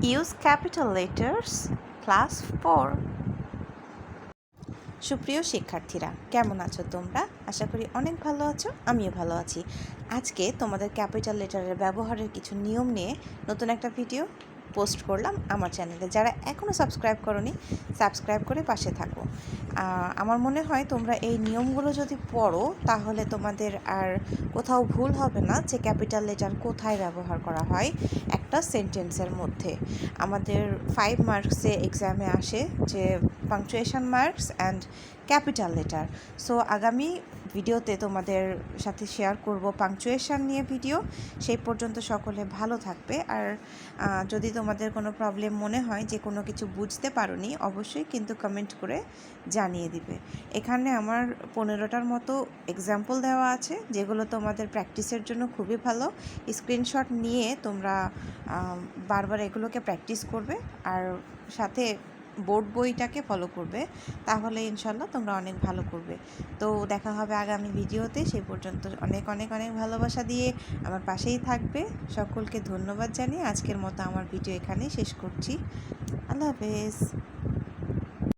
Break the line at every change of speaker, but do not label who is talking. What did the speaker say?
Use capital letters class 4। সুপ্রিয় শিক্ষার্থীরা, কেমন আছো তোমরা? আশা করি অনেক ভালো আছো, আমিও ভালো আছি। আজকে তোমাদের ক্যাপিটাল লেটারের ব্যবহারের কিছু নিয়ম নিয়ে নতুন একটা ভিডিও পোস্ট করলাম আমার চ্যানেলে। যারা এখনও সাবস্ক্রাইব করোনি, সাবস্ক্রাইব করে পাশে থাকো। আমার মনে হয় তোমরা এই নিয়মগুলো যদি পড়ো তাহলে তোমাদের আর কোথাও ভুল হবে না যে ক্যাপিটাল লেটার কোথায় ব্যবহার করা হয় একটা সেন্টেন্সের মধ্যে। আমাদের 5 মার্কসে এক্সামে আসে যে punctuation marks and capital letter. So আগামী ভিডিওতে তোমাদের সাথে শেয়ার করব পাংচুয়েশন নিয়ে ভিডিও। সেই পর্যন্ত সকলে ভালো থাকবে। আর যদি তোমাদের কোনো প্রবলেম মনে হয় যে কোনো কিছু বুঝতে পারোনি, অবশ্যই কিন্তু কমেন্ট করে জানিয়ে দিবে। এখানে আমার 15টার মতো এক্সাম্পল দেওয়া আছে যেগুলো তোমাদের প্র্যাকটিসের জন্য খুবই ভালো। স্ক্রিনশট নিয়ে তোমরা বারবার এগুলোকে প্র্যাকটিস করবে আর সাথে বোর্ড বইটাকে ফলো করবে, তাহলে ইনশাল্লাহ তোমরা অনেক ভালো করবে। তো দেখা হবে আগামী ভিডিওতে। সেই পর্যন্ত অনেক অনেক অনেক ভালোবাসা দিয়ে আমার পাশেই থাকবে। সকলকে ধন্যবাদ জানিয়ে আজকের মতো আমার ভিডিও এখানেই শেষ করছি। আল্লাহ হাফেজ।